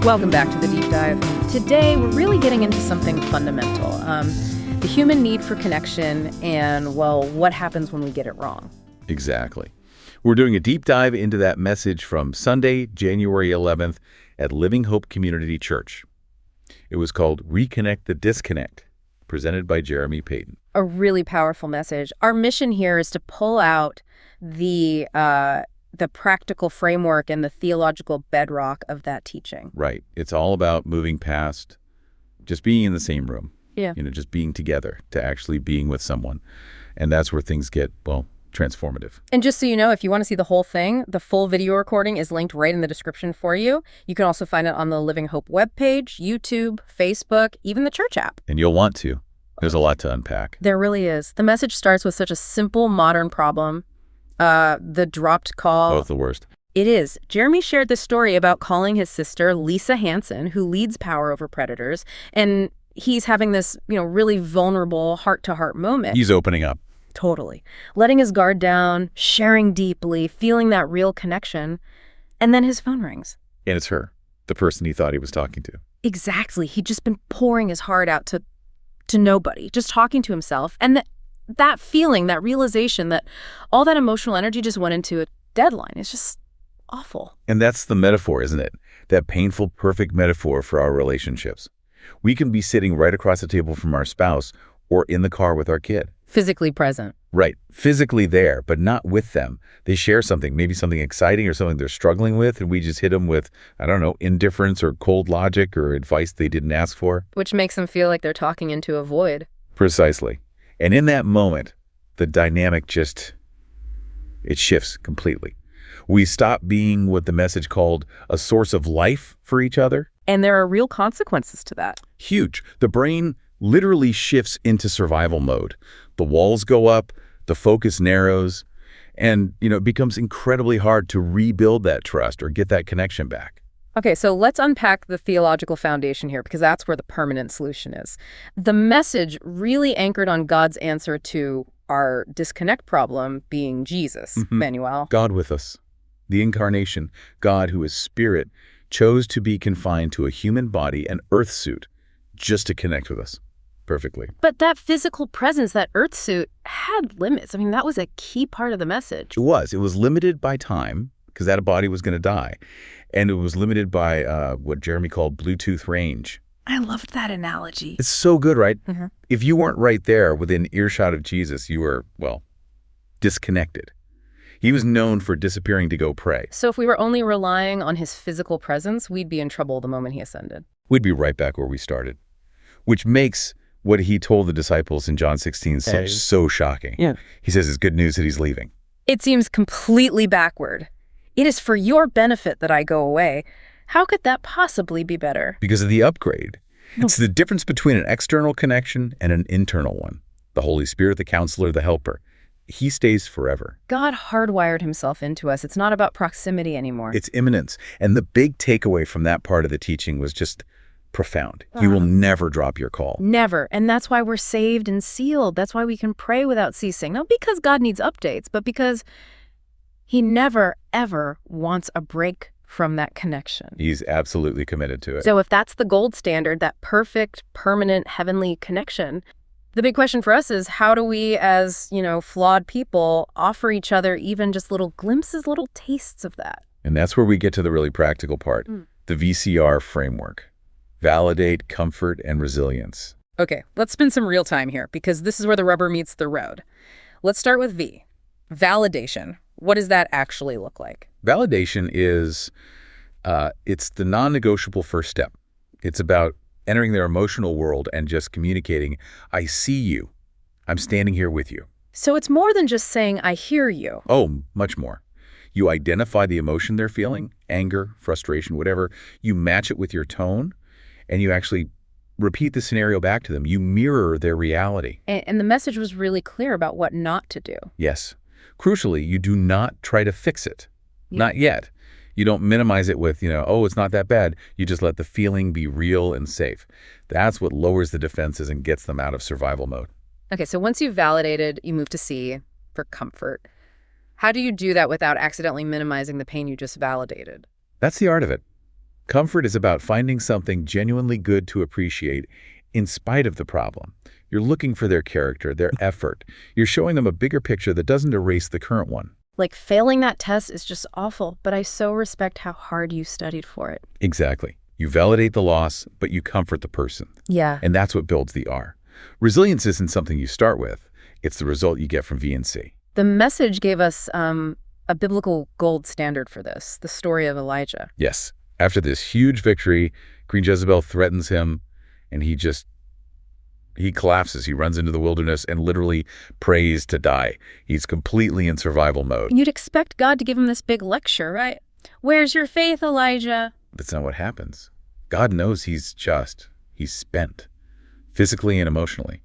Welcome back to the Deep Dive. Today, we're really getting into something fundamental, the human need for connection and, well, what happens when we get it wrong. Exactly. We're doing a deep dive into that message from Sunday, January 11th at Living Hope Community Church. It was called ReConnect the Disconnect, presented by Peyton. A really powerful message. Our mission here is to pull out the practical framework and the theological bedrock of that teaching. Right. It's all about moving past just being in the same room. Yeah. Just being together to actually being with someone. And that's where things get, well, transformative. And just so you know, if you want to see the whole thing, the full video recording is linked right in the description for you. You can also find it on the Living Hope webpage, YouTube, Facebook, even the church app. And you'll want to. There's a lot to unpack. There really is. The message starts with such a simple modern problem. The dropped call. Both the worst. It is. Jeremy shared this story about calling his sister, Lisa Hansen, who leads Power Over Predators, and he's having this, really vulnerable heart-to-heart moment. He's opening up. Totally. Letting his guard down, sharing deeply, feeling that real connection, and then his phone rings. And it's her, the person he thought he was talking to. Exactly. He'd just been pouring his heart out to nobody, just talking to himself, and that feeling, that realization that all that emotional energy just went into a deadline. It's just awful. And that's the metaphor, isn't it? That painful, perfect metaphor for our relationships. We can be sitting right across the table from our spouse or in the car with our kid. Physically present. Right. Physically there, but not with them. They share something, maybe something exciting or something they're struggling with, and we just hit them with, indifference or cold logic or advice they didn't ask for. Which makes them feel like they're talking into a void. Precisely. And in that moment, the dynamic it shifts completely. We stop being what the message called a source of life for each other. And there are real consequences to that. Huge. The brain literally shifts into survival mode. The walls go up, the focus narrows, and, it becomes incredibly hard to rebuild that trust or get that connection back. Okay, so let's unpack the theological foundation here, because that's where the permanent solution is. The message really anchored on God's answer to our disconnect problem being Jesus, Manuel. God with us. The incarnation, God who is spirit, chose to be confined to a human body, an earth suit, just to connect with us perfectly. But that physical presence, that earth suit, had limits. That was a key part of the message. It was. It was limited by time, because that body was going to die. And it was limited by what Jeremy called Bluetooth range. I loved that analogy. It's so good, right? Mm-hmm. If you weren't right there within earshot of Jesus, you were, disconnected. He was known for disappearing to go pray. So if we were only relying on his physical presence, we'd be in trouble the moment he ascended. We'd be right back where we started, which makes what he told the disciples in John 16 so shocking. Yeah. He says it's good news that he's leaving. It seems completely backward. It is for your benefit that I go away. How could that possibly be better? Because of the upgrade. It's the difference between an external connection and an internal one. The Holy Spirit, the counselor, the helper. He stays forever. God hardwired himself into us. It's not about proximity anymore. It's immanence. And the big takeaway from that part of the teaching was just profound. He will never drop your call. Never. And that's why we're saved and sealed. That's why we can pray without ceasing. Not because God needs updates, but because he never, ever wants a break from that connection. He's absolutely committed to it. So if that's the gold standard, that perfect, permanent, heavenly connection, the big question for us is how do we, as, flawed people, offer each other even just little glimpses, little tastes of that? And that's where we get to the really practical part, the VCR framework. Validate, comfort, and resilience. Okay, let's spend some real time here, because this is where the rubber meets the road. Let's start with V. Validation. What does that actually look like? Validation is, it's the non-negotiable first step. It's about entering their emotional world and just communicating, I see you. I'm standing here with you. So it's more than just saying, I hear you. Oh, much more. You identify the emotion they're feeling, anger, frustration, whatever. You match it with your tone, and you actually repeat the scenario back to them. You mirror their reality. And the message was really clear about what not to do. Yes. Crucially, you do not try to fix it. Yeah. Not yet. You don't minimize it with, it's not that bad. You just let the feeling be real and safe. That's what lowers the defenses and gets them out of survival mode. Okay, so once you've validated, you move to C, for comfort. How do you do that without accidentally minimizing the pain you just validated? That's the art of it. Comfort is about finding something genuinely good to appreciate in spite of the problem. You're looking for their character, their effort. You're showing them a bigger picture that doesn't erase the current one. Like, failing that test is just awful, but I so respect how hard you studied for it. Exactly. You validate the loss, but you comfort the person. Yeah. And that's what builds the R. Resilience isn't something you start with. It's the result you get from V&C. The message gave us a biblical gold standard for this, the story of Elijah. Yes. After this huge victory, Queen Jezebel threatens him, and he collapses. He runs into the wilderness and literally prays to die. He's completely in survival mode. You'd expect God to give him this big lecture, right? Where's your faith, Elijah? That's not what happens. God knows he's spent, physically and emotionally.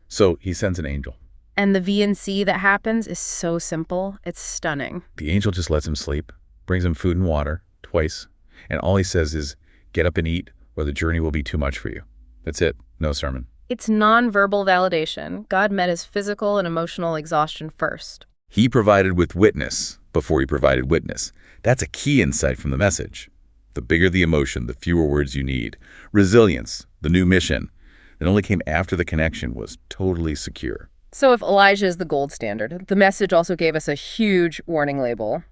So he sends an angel. And the V&C that happens is so simple. It's stunning. The angel just lets him sleep, brings him food and water twice, and all he says is, get up and eat, or the journey will be too much for you. That's it. No sermon. It's nonverbal validation. God met his physical and emotional exhaustion first. He provided with witness before he provided witness. That's a key insight from the message. The bigger the emotion, the fewer words you need. Resilience, the new mission, that only came after the connection was totally secure. So if Elijah is the gold standard, the message also gave us a huge warning label.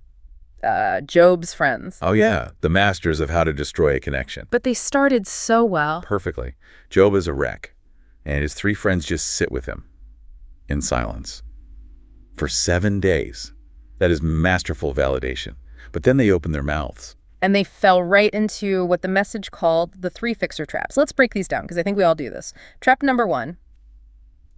Job's friends. Oh yeah, the masters of how to destroy a connection. But they started so well. Perfectly. Job is a wreck, and his 3 friends just sit with him in silence for 7 days. That is masterful validation. But then they open their mouths. And they fell right into what the message called the 3 fixer traps. Let's break these down, because I think we all do this. Trap number 1,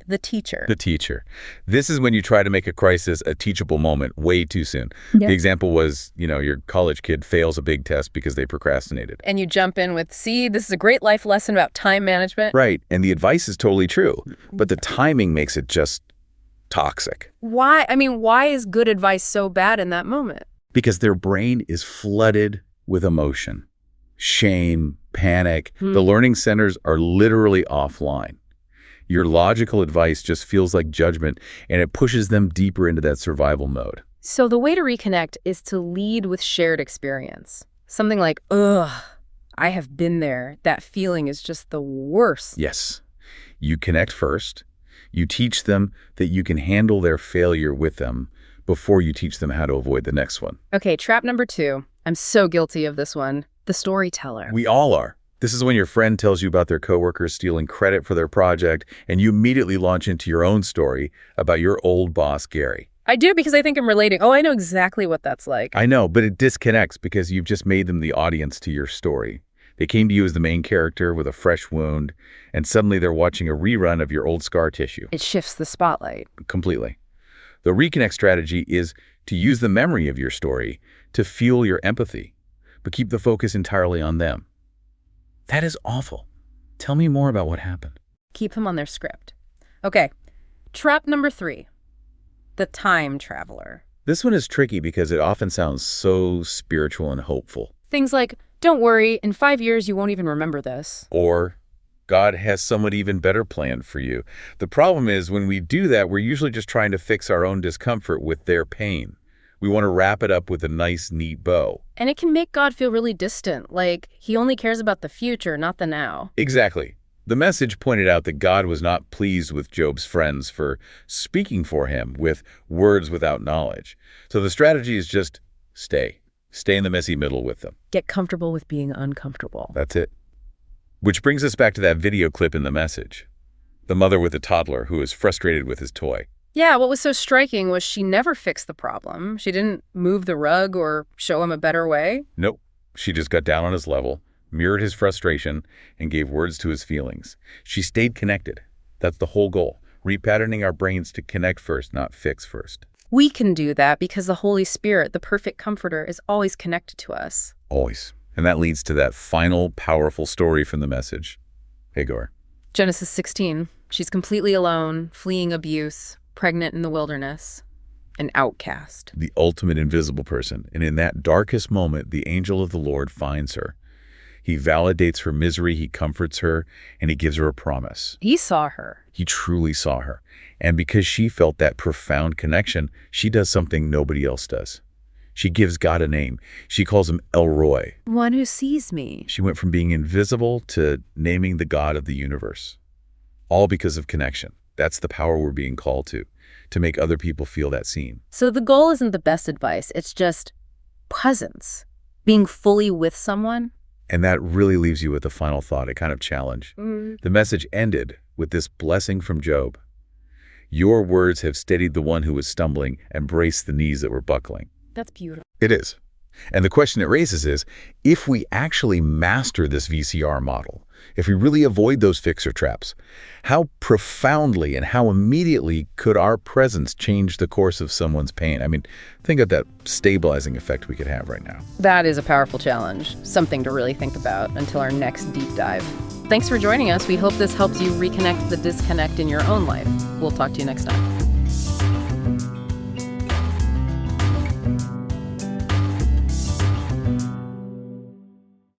the teacher. The teacher. This is when you try to make a crisis a teachable moment way too soon. Yeah. The example was, your college kid fails a big test because they procrastinated. And you jump in with, see, this is a great life lesson about time management. Right. And the advice is totally true. But the timing makes it just toxic. Why? Why is good advice so bad in that moment? Because their brain is flooded with emotion, shame, panic. The learning centers are literally offline. Your logical advice just feels like judgment, and it pushes them deeper into that survival mode. So the way to reconnect is to lead with shared experience. Something like, ugh, I have been there. That feeling is just the worst. Yes. You connect first. You teach them that you can handle their failure with them before you teach them how to avoid the next one. Okay, trap number 2. I'm so guilty of this one. The storyteller. We all are. This is when your friend tells you about their coworkers stealing credit for their project, and you immediately launch into your own story about your old boss, Gary. I do, because I think I'm relating. Oh, I know exactly what that's like. I know, but it disconnects because you've just made them the audience to your story. They came to you as the main character with a fresh wound, and suddenly they're watching a rerun of your old scar tissue. It shifts the spotlight. Completely. The ReConnect strategy is to use the memory of your story to fuel your empathy, but keep the focus entirely on them. That is awful. Tell me more about what happened. Keep them on their script. Okay, trap number 3, the time traveler. This one is tricky because it often sounds so spiritual and hopeful. Things like, don't worry, in 5 years you won't even remember this. Or, God has someone even better planned for you. The problem is when we do that, we're usually just trying to fix our own discomfort with their pain. We want to wrap it up with a nice, neat bow. And it can make God feel really distant, like he only cares about the future, not the now. Exactly. The message pointed out that God was not pleased with Job's friends for speaking for him with words without knowledge. So the strategy is just stay. Stay in the messy middle with them. Get comfortable with being uncomfortable. That's it. Which brings us back to that video clip in the message. The mother with the toddler who is frustrated with his toy. Yeah, what was so striking was she never fixed the problem. She didn't move the rug or show him a better way. Nope. She just got down on his level, mirrored his frustration, and gave words to his feelings. She stayed connected. That's the whole goal. Repatterning our brains to connect first, not fix first. We can do that because the Holy Spirit, the perfect comforter, is always connected to us. Always. And that leads to that final, powerful story from the message. Hagar. Genesis 16. She's completely alone, fleeing abuse, pregnant in the wilderness, an outcast. The ultimate invisible person. And in that darkest moment, the angel of the Lord finds her. He validates her misery, he comforts her, and he gives her a promise. He saw her. He truly saw her. And because she felt that profound connection, she does something nobody else does. She gives God a name. She calls him El Roy. One who sees me. She went from being invisible to naming the God of the universe. All because of connection. That's the power we're being called to make other people feel that seen. So the goal isn't the best advice. It's just presence. Being fully with someone. And that really leaves you with a final thought, a kind of challenge. The message ended with this blessing from Job. Your words have steadied the one who was stumbling and braced the knees that were buckling. That's beautiful. It is. And the question it raises is, if we actually master this VCR model, if we really avoid those fixer traps, how profoundly and how immediately could our presence change the course of someone's pain? I mean, think of that stabilizing effect we could have right now. That is a powerful challenge, something to really think about until our next deep dive. Thanks for joining us. We hope this helps you reconnect the disconnect in your own life. We'll talk to you next time.